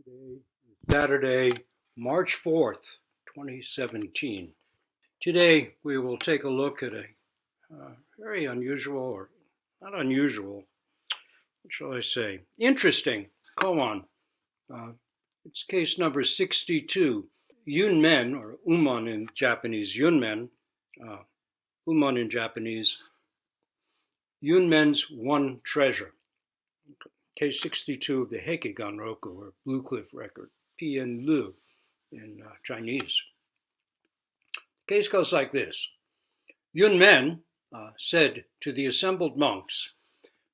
Today is Saturday, March 4th, 2017. Today we will take a look at a very unusual, or not unusual, what shall I say, interesting koan. It's case number 62. Yunmen, or Umon in Japanese, Yunmen, Umon in Japanese, Yunmen's One Treasure. Case 62 of the Hekigan-roku, or Blue Cliff Record, Pien Lu in Chinese. The case goes like this. Yunmen said to the assembled monks,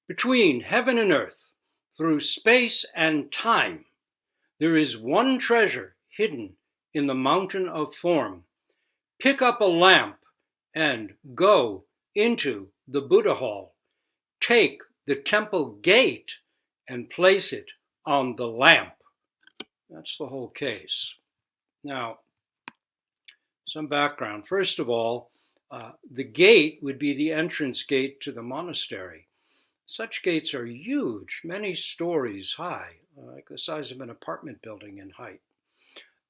"Between heaven and earth, through space and time, there is one treasure hidden in the mountain of form. Pick up a lamp and go into the Buddha hall. Take the temple gate and place it on the lamp." That's the whole case. Now, some background. First of all, the gate would be the entrance gate to the monastery. Such gates are huge, many stories high, like the size of an apartment building in height.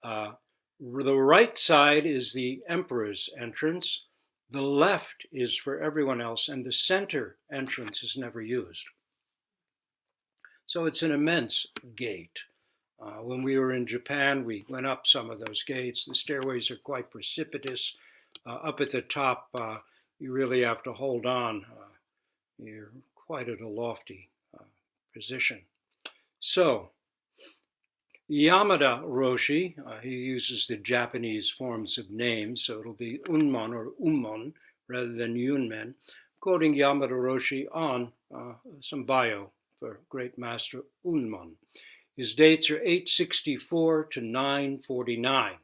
The right side is the emperor's entrance. The left is for everyone else, and the center entrance is never used. So it's an immense gate. When we were in Japan, we went up some of those gates. The stairways are quite precipitous. Up at the top, you really have to hold on. You're quite at a lofty position. So, Yamada Roshi, he uses the Japanese forms of names, so it'll be Unmon or Umon rather than Yunmen, quoting Yamada Roshi on some bio for great master Unmon. His dates are 864 to 949.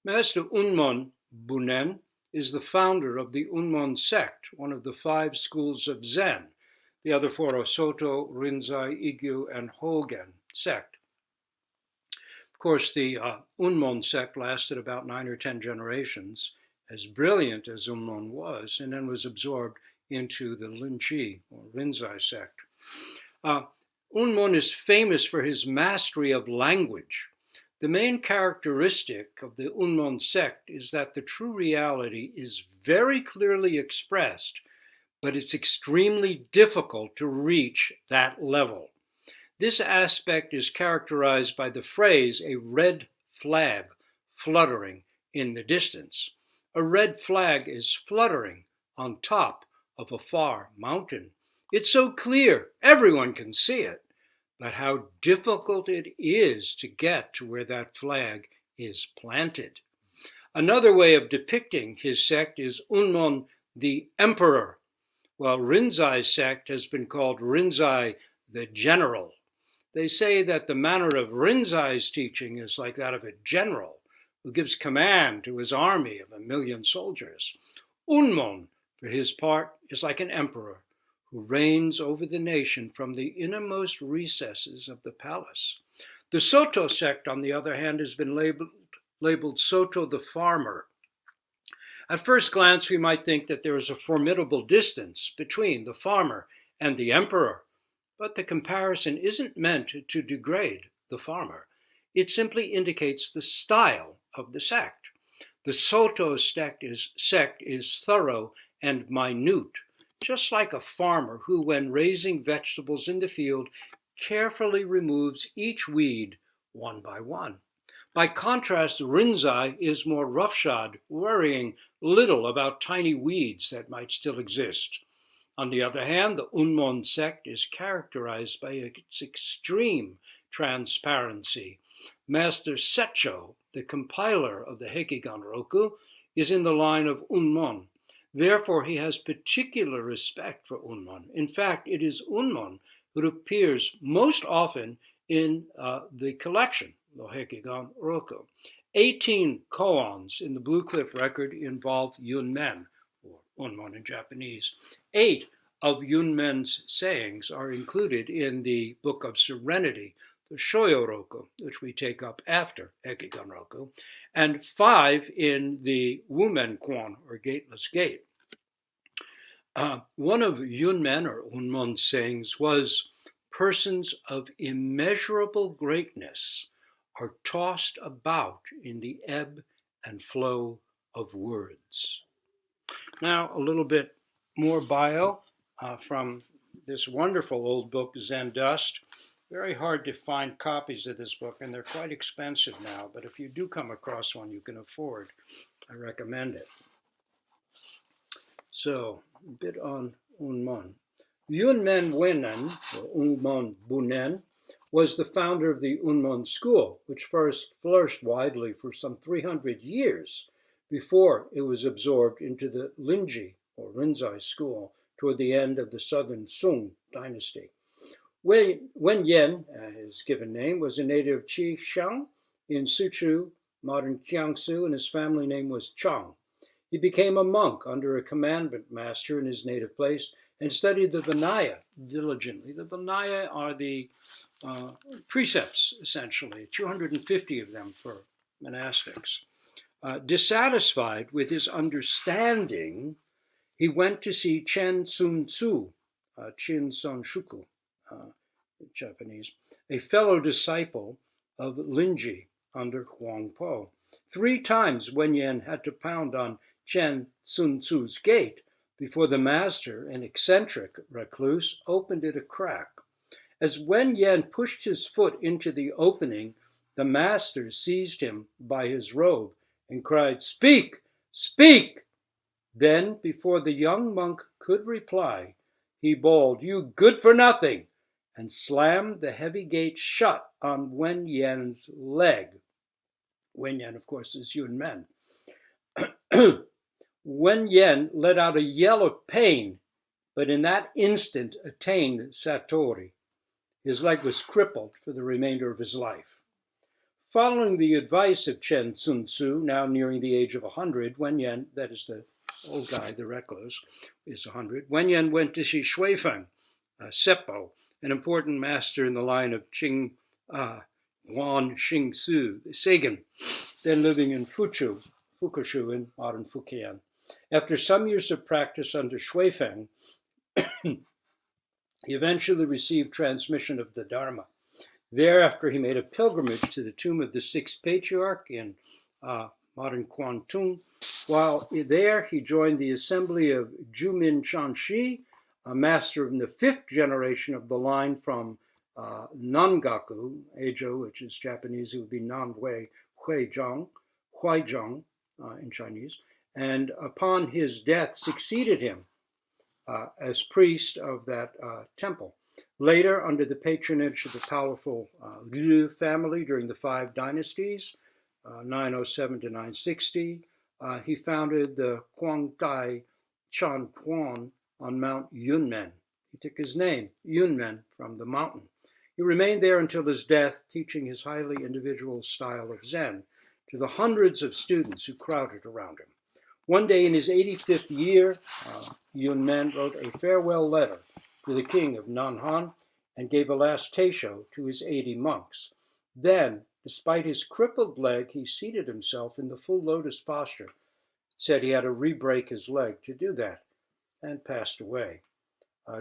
Master Unmon Bunen is the founder of the Unmon sect, one of the 5 schools of Zen. The other 4 are Soto, Rinzai, Igyu, and Hogen sect. Of course, the Unmon sect lasted about 9 or 10 generations, as brilliant as Unmon was, and then was absorbed into the Linchi, or Rinzai sect. Unmon is famous for his mastery of language. The main characteristic of the Unmon sect is that the true reality is very clearly expressed, but it's extremely difficult to reach that level. This aspect is characterized by the phrase, "a red flag fluttering in the distance." A red flag is fluttering on top of a far mountain. It's so clear, everyone can see it, but how difficult it is to get to where that flag is planted. Another way of depicting his sect is Unmon the Emperor, while Rinzai's sect has been called Rinzai the General. They say that the manner of Rinzai's teaching is like that of a general who gives command to his army of 1,000,000 soldiers. Unmon, for his part, is like an emperor who reigns over the nation from the innermost recesses of the palace. The Soto sect, on the other hand, has been labeled Soto the Farmer. At first glance, we might think that there is a formidable distance between the farmer and the emperor, but the comparison isn't meant to degrade the farmer. It simply indicates the style of the sect. The Soto sect is thorough and minute, just like a farmer who, when raising vegetables in the field, carefully removes each weed one by one. By contrast, Rinzai is more roughshod, worrying little about tiny weeds that might still exist. On the other hand, the Unmon sect is characterized by its extreme transparency. Master Setcho, the compiler of the Hekigan-roku, is in the line of Unmon. Therefore, he has particular respect for Unmon. In fact, it is Unmon who appears most often in the collection, the Hekigan-roku. 18 koans in the Blue Cliff Record involve Yunmen, or Unmon in Japanese. 8 of Yunmen's sayings are included in the Book of Serenity, the Shoyo-roku, which we take up after Hekigan-roku, and 5 in the Wumen Kwan, or Gateless Gate. One of Yunmen, or Unmon's sayings, was, persons of immeasurable greatness are tossed about in the ebb and flow of words. Now, a little bit more bio from this wonderful old book, Zen Dust. Very hard to find copies of this book, and they're quite expensive now, but if you do come across one you can afford, I recommend it. So, a bit on Yunmen. Yunmen Wennen, or Yunmen Bunen, was the founder of the Yunmen school, which first flourished widely for some 300 years before it was absorbed into the Linji, or Rinzai school, toward the end of the southern Sung dynasty. Wen Yen, his given name, was a native of Qixiang in Suzhou, modern Jiangsu, and his family name was Chang. He became a monk under a commandment master in his native place and studied the Vinaya diligently. The Vinaya are the precepts, essentially, 250 of them for monastics. Dissatisfied with his understanding, he went to see Chen Sun Tzu, Chin Son Shuku, Japanese, a fellow disciple of Linji under Huang Po. 3 times Wen Yen had to pound on Chen Sun Tzu's gate before the master, an eccentric recluse, opened it a crack. As Wen Yen pushed his foot into the opening, the master seized him by his robe and cried, "Speak! Speak!" Then, before the young monk could reply, he bawled, "You good for nothing!" and slammed the heavy gate shut on Wen Yen's leg. Wen Yen, of course, is Yunmen. Wen Yen let out a yell of pain, but in that instant attained Satori. His leg was crippled for the remainder of his life. Following the advice of Chen Sun Tzu, now nearing the age of 100, Wen Yen, that is the old guy, the recluse, is 100, Wen Yen went to see Shuifeng, Seppo, an important master in the line of Qing Guan Xingsu, the Seigen, then living in Fukushu in modern Fujian. After some years of practice under Shuifeng, he eventually received transmission of the Dharma. Thereafter, he made a pilgrimage to the tomb of the 6th patriarch in modern Kwantung. While there, he joined the assembly of Jumin Chanshi, a master of the 5th generation of the line from Nangaku, Ejo, which is Japanese, it would be Nanhui Huizhang in Chinese, and upon his death succeeded him as priest of that temple. Later, under the patronage of the powerful Liu family during the 5 dynasties, 907 to 960, he founded the Guangdai Chan Quan on Mount Yunmen. He took his name, Yunmen, from the mountain. He remained there until his death, teaching his highly individual style of Zen to the hundreds of students who crowded around him. One day in his 85th year, Yunmen wrote a farewell letter to the king of Nanhan and gave a last teisho to his 80 monks. Then, despite his crippled leg, he seated himself in the full lotus posture. It said he had to re-break his leg to do that, and passed away.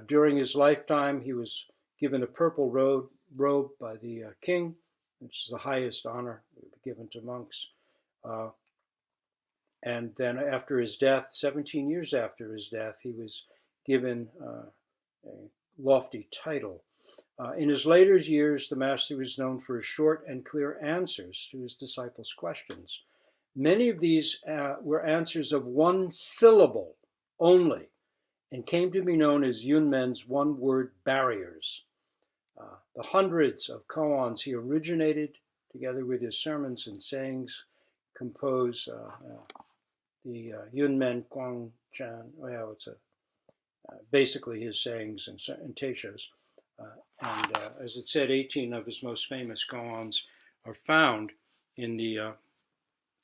During his lifetime, he was given a purple robe by the king, which is the highest honor given to monks. And then after his death, 17 years after his death, he was given a lofty title. In his later years, the master was known for his short and clear answers to his disciples' questions. Many of these were answers of 1 syllable only and came to be known as Yunmen's one-word barriers. The hundreds of koans he originated, together with his sermons and sayings, compose the Yunmen Guangchan. Well, it's basically his sayings and teishos. And as it said, 18 of his most famous koans are found in the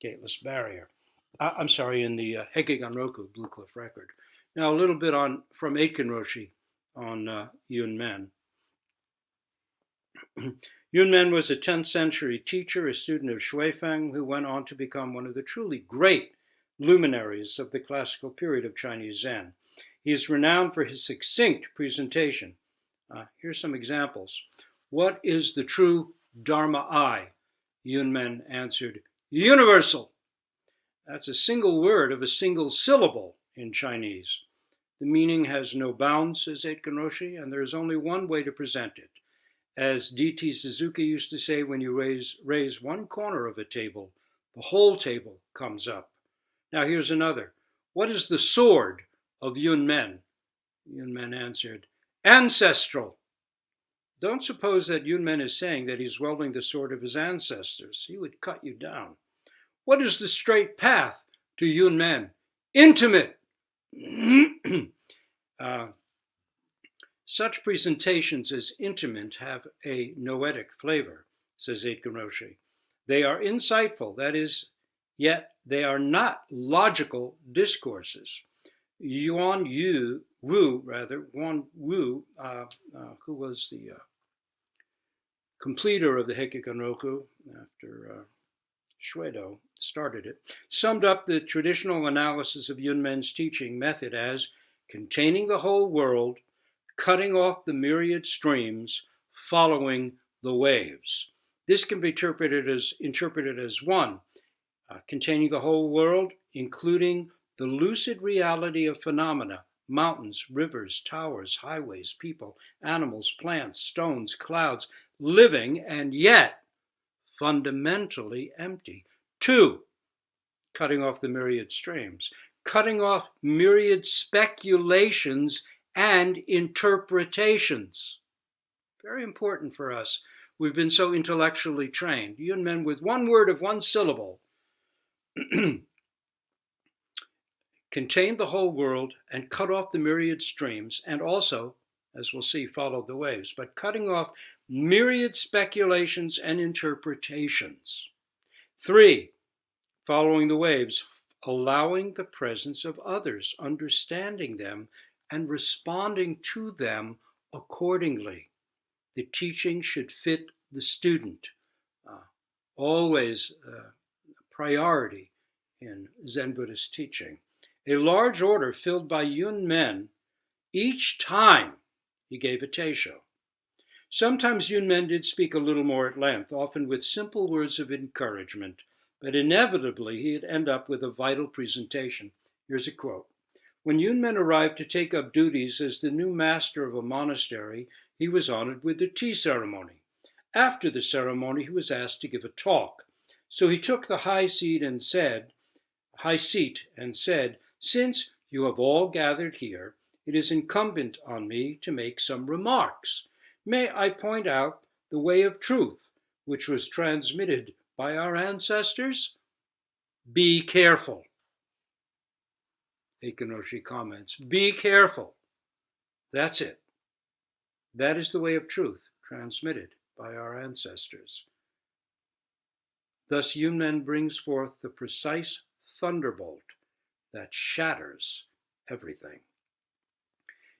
Gateless Barrier. In the Hekiganroku Blue Cliff Record. Now, a little bit from Aitken Roshi on Yunmen. Yunmen was a 10th century teacher, a student of Shuifeng, who went on to become one of the truly great luminaries of the classical period of Chinese Zen. He is renowned for his succinct presentation, Here's some examples. What is the true Dharma I? Yunmen answered, universal. That's a single word of a single syllable in Chinese. The meaning has no bounds, says Aitken Roshi, and there is only one way to present it. As D.T. Suzuki used to say, when you raise one corner of a table, the whole table comes up. Now here's another. What is the sword of Yunmen? Yunmen answered, ancestral. Don't suppose that Yunmen is saying that he's wielding the sword of his ancestors. He would cut you down. What is the straight path to Yunmen? Intimate. Such presentations as intimate have a noetic flavor, says Aitken Roshi. They are insightful, that is, yet they are not logical discourses. Yuan Wu, who was the completer of the Hekigan-roku after Shuedo started it, summed up the traditional analysis of Yunmen's teaching method as containing the whole world, cutting off the myriad streams, following the waves. This can be interpreted as one, containing the whole world, including the lucid reality of phenomena, mountains, rivers, towers, highways, people, animals, plants, stones, clouds, living and yet fundamentally empty. 2, cutting off the myriad streams, cutting off myriad speculations and interpretations. Very important for us. We've been so intellectually trained. Yunmen, with one word of one syllable, contained the whole world and cut off the myriad streams, and also, as we'll see, followed the waves, but cutting off myriad speculations and interpretations. 3, following the waves, allowing the presence of others, understanding them, and responding to them accordingly. The teaching should fit the student. Always a priority in Zen Buddhist teaching. A large order filled by Yunmen each time he gave a teisho. Sometimes Yunmen did speak a little more at length, often with simple words of encouragement, but inevitably he'd end up with a vital presentation. Here's a quote. When Yunmen arrived to take up duties as the new master of a monastery, he was honored with the tea ceremony. After the ceremony, he was asked to give a talk. So he took the high seat and said, since you have all gathered here, it is incumbent on me to make some remarks. May I point out the way of truth, which was transmitted by our ancestors? Be careful. Aitken Roshi comments, be careful. That's it. That is the way of truth transmitted by our ancestors. Thus Yunmen brings forth the precise thunderbolt that shatters everything.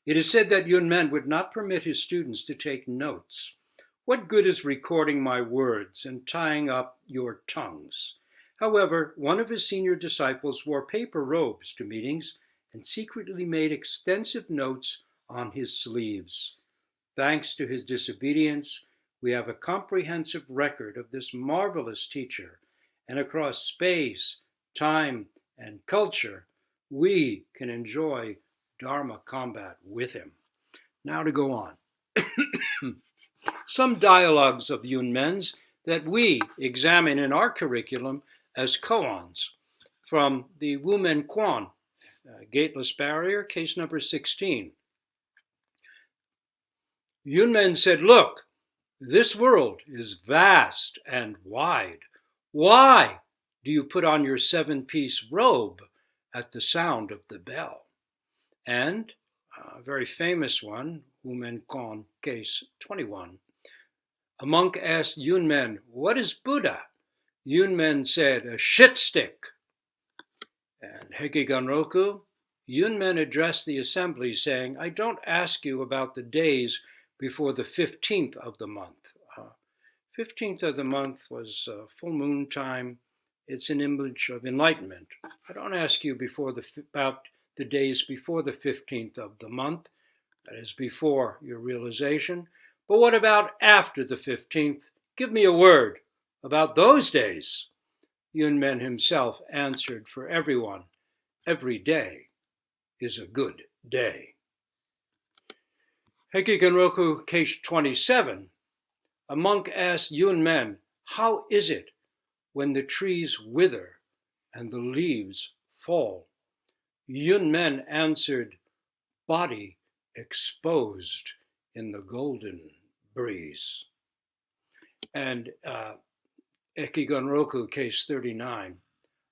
It is said that Yunmen would not permit his students to take notes. What good is recording my words and tying up your tongues? However, one of his senior disciples wore paper robes to meetings and secretly made extensive notes on his sleeves. Thanks to his disobedience, we have a comprehensive record of this marvelous teacher, and across space, time, and culture, we can enjoy Dharma combat with him. Now to go on. Some dialogues of Yunmen's that we examine in our curriculum as koans from the Wumen Quan, Gateless Barrier, case number 16. Yunmen said, look, this world is vast and wide. Why do you put on your 7-piece robe at the sound of the bell? And a very famous one, Wumen Quan, case 21. A monk asked Yunmen, what is Buddha? Yunmen said, a shit stick. And Hekigan-roku, Yunmen addressed the assembly saying, I don't ask you about the days before the 15th of the month. 15th of the month was full moon time. It's an image of enlightenment. I don't ask you about the days before the 15th of the month. That is before your realization. But what about after the 15th? Give me a word about those days. Yunmen himself answered for everyone. Every day is a good day. Hekigenroku Case 27. A monk asked Yunmen, how is it when the trees wither and the leaves fall? Yunmen answered, body exposed in the golden breeze. And Ekigonroku, case 39.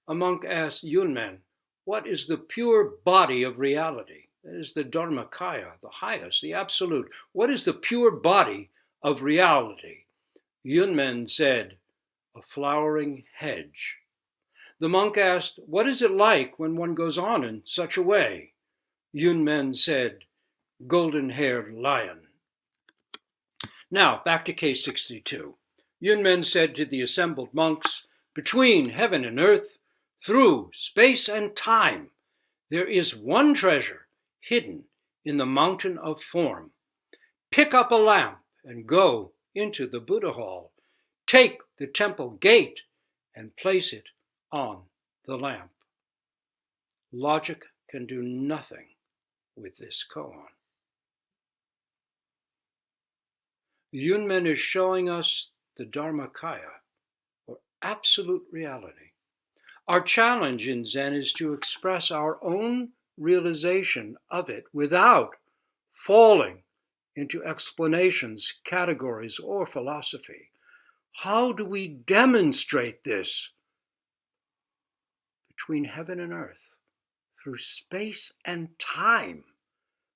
A monk asked Yunmen, what is the pure body of reality? That is the Dharmakaya, the highest, the absolute. What is the pure body of reality? Yunmen said, a flowering hedge. The monk asked, what is it like when one goes on in such a way? Yunmen said, golden-haired lion. Now, back to case 62. Yunmen said to the assembled monks, between heaven and earth, through space and time, there is one treasure hidden in the mountain of form. Pick up a lamp and go into the Buddha hall. Take the temple gate and place it on the lamp. Logic can do nothing with this koan. Yunmen is showing us the Dharmakaya, or absolute reality. Our challenge in Zen is to express our own realization of it without falling into explanations, categories, or philosophy. How do we demonstrate this? Between heaven and earth, through space and time,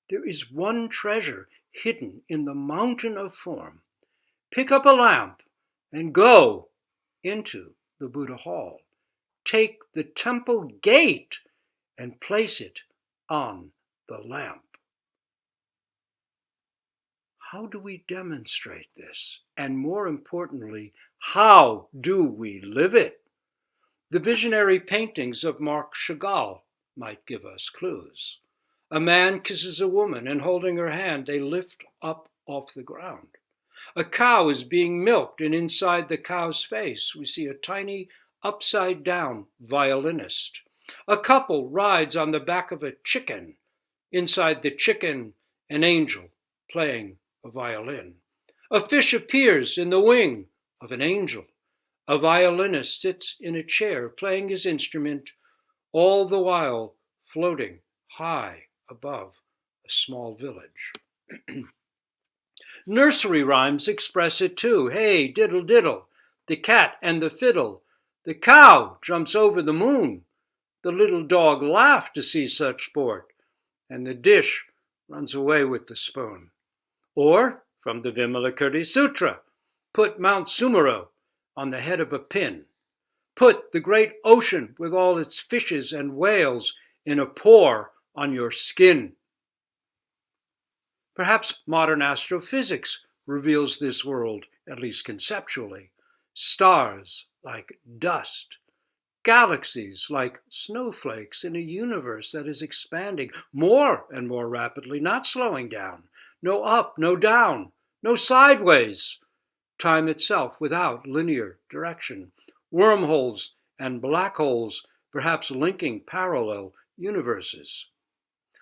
there is one treasure hidden in the mountain of form. Pick up a lamp and go into the Buddha hall. Take the temple gate and place it on the lamp. How do we demonstrate this? And more importantly, how do we live it? The visionary paintings of Marc Chagall might give us clues. A man kisses a woman, and holding her hand, they lift up off the ground. A cow is being milked, and inside the cow's face, we see a tiny upside-down violinist. A couple rides on the back of a chicken. Inside the chicken, an angel playing a violin. A fish appears in the wing of an angel. A violinist sits in a chair playing his instrument, all the while floating high above a small village. Nursery rhymes express it too. Hey, diddle diddle, the cat and the fiddle. The cow jumps over the moon. The little dog laughs to see such sport, and the dish runs away with the spoon. Or, from the Vimalakirti Sutra, put Mount Sumero on the head of a pin. Put the great ocean with all its fishes and whales in a pore on your skin. Perhaps modern astrophysics reveals this world, at least conceptually. Stars like dust, galaxies like snowflakes in a universe that is expanding more and more rapidly, not slowing down. No up, no down, no sideways. Time itself without linear direction. Wormholes and black holes, perhaps linking parallel universes.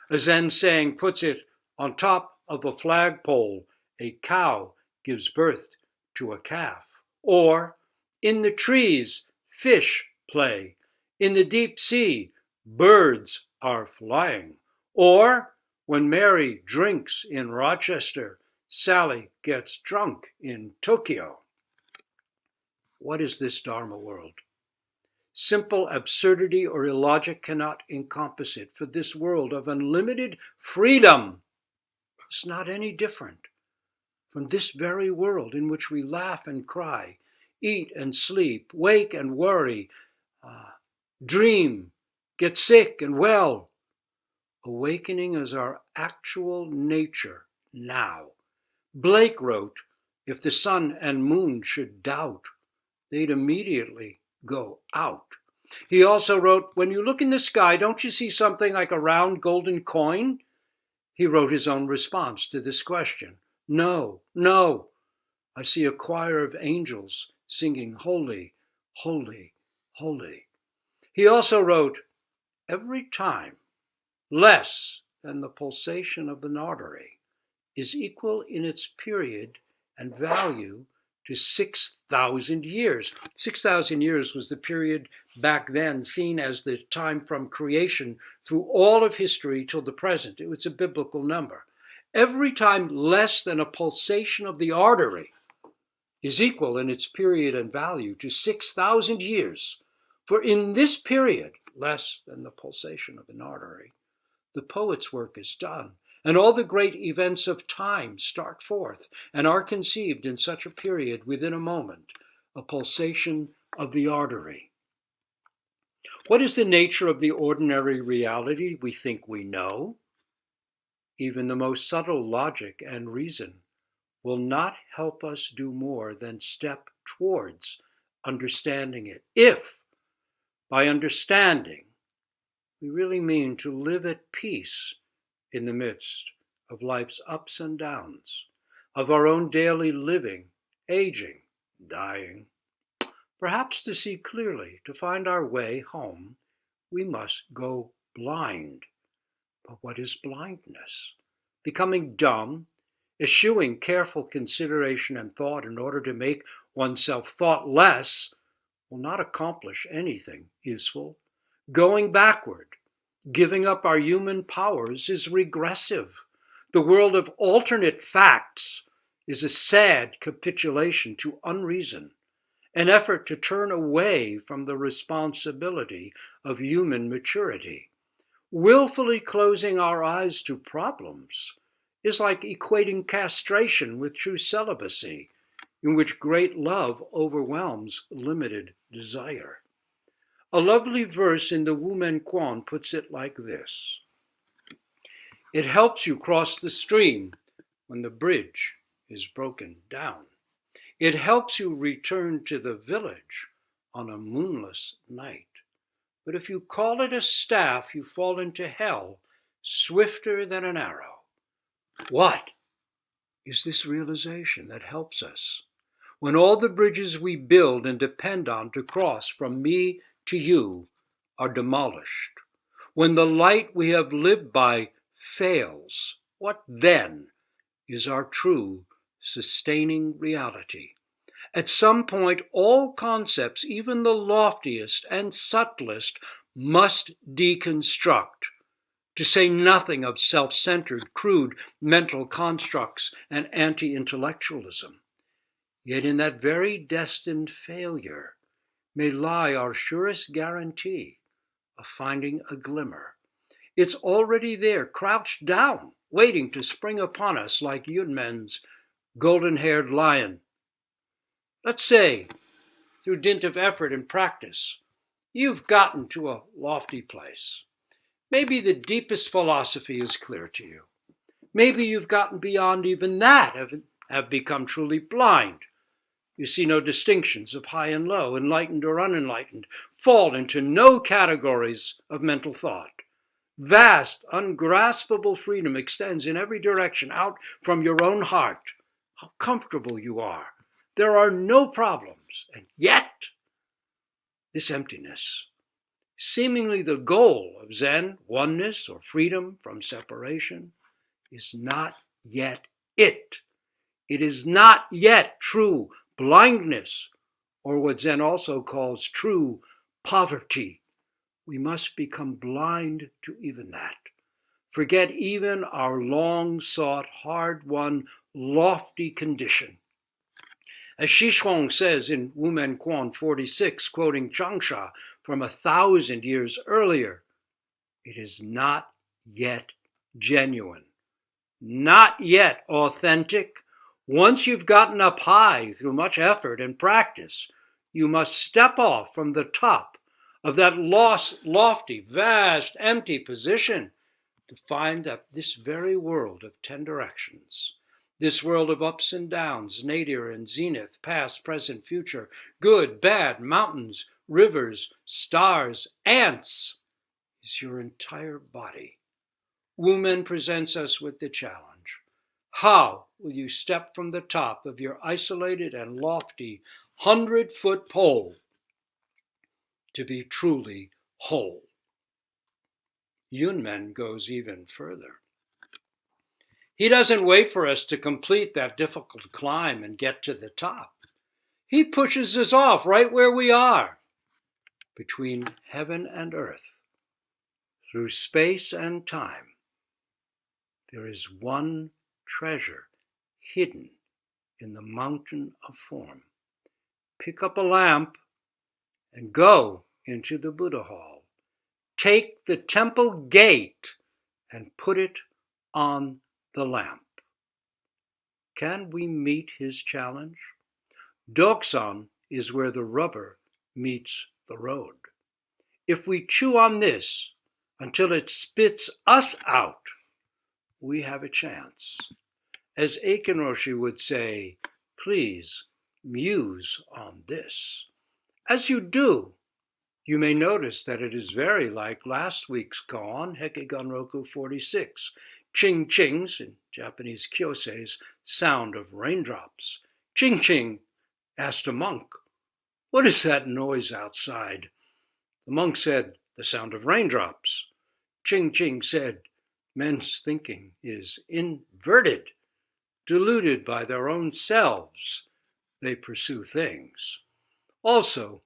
A Zen saying puts it, on top of a flagpole, a cow gives birth to a calf. Or, in the trees, fish play. In the deep sea, birds are flying. Or, when Mary drinks in Rochester, Sally gets drunk in Tokyo. What is this Dharma world? Simple absurdity or illogic cannot encompass it, for this world of unlimited freedom is not any different from this very world in which we laugh and cry, eat and sleep, wake and worry, dream, get sick and well. Awakening is our actual nature now. Blake wrote, if the sun and moon should doubt, they'd immediately go out. He also wrote, when you look in the sky, don't you see something like a round golden coin? He wrote his own response to this question. No, no. I see a choir of angels singing holy, holy, holy. He also wrote, every time less than the pulsation of an artery is equal in its period and value to 6,000 years. 6,000 years was the period back then seen as the time from creation through all of history till the present. It was a biblical number. Every time less than a pulsation of the artery is equal in its period and value to 6,000 years. For in this period, less than the pulsation of an artery, the poet's work is done, and all the great events of time start forth and are conceived in such a period within a moment, a pulsation of the artery. What is the nature of the ordinary reality we think we know? Even the most subtle logic and reason will not help us do more than step towards understanding it. If, by understanding, we really mean to live at peace in the midst of life's ups and downs, of our own daily living, aging, dying. Perhaps to see clearly, to find our way home, we must go blind. But what is blindness? Becoming dumb, eschewing careful consideration and thought in order to make oneself thoughtless will not accomplish anything useful. Going backward, giving up our human powers is regressive. The world of alternate facts is a sad capitulation to unreason, an effort to turn away from the responsibility of human maturity. Willfully closing our eyes to problems is like equating castration with true celibacy, in which great love overwhelms limited desire. A lovely verse in the Yunmen Quan puts it like this. It helps you cross the stream when the bridge is broken down. It helps you return to the village on a moonless night. But if you call it a staff, you fall into hell swifter than an arrow. What is this realization that helps us? When all the bridges we build and depend on to cross from me to you are demolished, when the light we have lived by fails, what then is our true sustaining reality? At some point, all concepts, even the loftiest and subtlest, must deconstruct, to say nothing of self-centered, crude mental constructs and anti-intellectualism. Yet in that very destined failure may lie our surest guarantee of finding a glimmer. It's already there, crouched down, waiting to spring upon us like Yunmen's golden-haired lion. Let's say, through dint of effort and practice, you've gotten to a lofty place. Maybe the deepest philosophy is clear to you. Maybe you've gotten beyond even that, have become truly blind. You see no distinctions of high and low, enlightened or unenlightened, fall into no categories of mental thought. Vast, ungraspable freedom extends in every direction out from your own heart. How comfortable you are. There are no problems, and yet this emptiness, seemingly the goal of Zen, oneness, or freedom from separation, is not yet it. It is not yet true blindness, or what Zen also calls true poverty. We must become blind to even that. Forget even our long-sought, hard-won, lofty condition. As Xishuang says in Yunmen Quan 46, quoting Changsha from 1,000 years earlier, it is not yet genuine, not yet authentic. Once you've gotten up high through much effort and practice, you must step off from the top of that lofty, vast, empty position to find that this very world of 10 directions, this world of ups and downs, nadir and zenith, past, present, future, good, bad, mountains, rivers, stars, ants, is your entire body. Yunmen presents us with the challenge. How will you step from the top of your isolated and lofty 100-foot pole to be truly whole? Yunmen goes even further. He doesn't wait for us to complete that difficult climb and get to the top. He pushes us off right where we are, between heaven and earth, through space and time. There is one treasure hidden in the mountain of form. Pick up a lamp and go into the Buddha hall. Take the temple gate and put it on the lamp. Can we meet his challenge? Doksan is where the rubber meets the road. If we chew on this until it spits us out, we have a chance. As Eiken Roshi would say, please muse on this. As you do, you may notice that it is very like last week's koan, Hekiganroku 46, ching chings, in Japanese kyose's sound of raindrops. Ching ching asked a monk, what is that noise outside? The monk said, the sound of raindrops. Ching ching said, men's thinking is inverted. Deluded by their own selves, they pursue things. Also,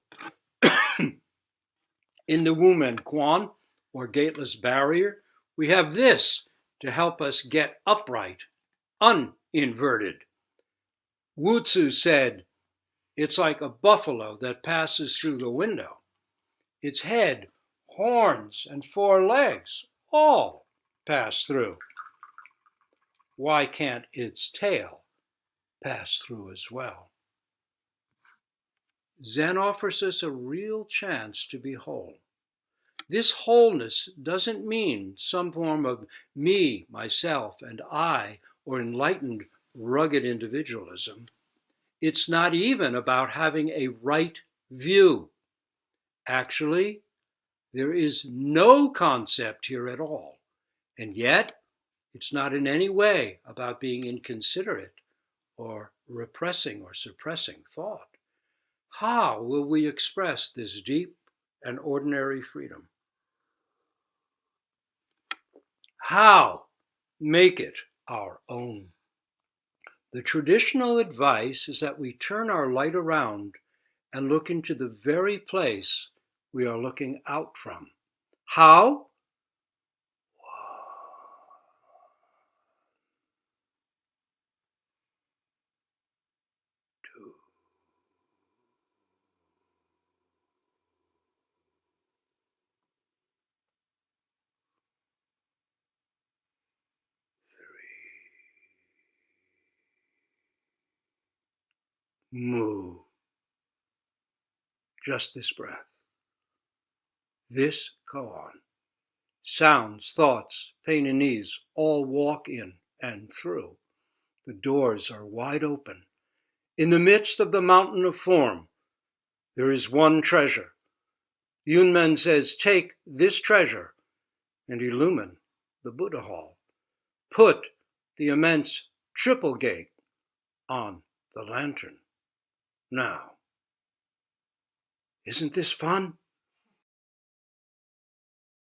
in the Yunmen Quan, or gateless barrier, we have this to help us get upright, uninverted. Wutsu said, it's like a buffalo that passes through the window. Its head, horns, and 4 legs all pass through. Why can't its tail pass through as well? Zen offers us a real chance to be whole. This wholeness doesn't mean some form of me, myself, and I, or enlightened, rugged individualism. It's not even about having a right view. Actually, there is no concept here at all, and yet it's not in any way about being inconsiderate or repressing or suppressing thought. How will we express this deep and ordinary freedom? How make it our own? The traditional advice is that we turn our light around and look into the very place we are looking out from. How? 2, 3. Move. Just this breath. This koan. Sounds, thoughts, pain and ease all walk in and through. The doors are wide open. In the midst of the mountain of form, there is one treasure. Yunmen says, take this treasure and illumine the Buddha hall. Put the immense triple gate on the lantern. Now, isn't this fun?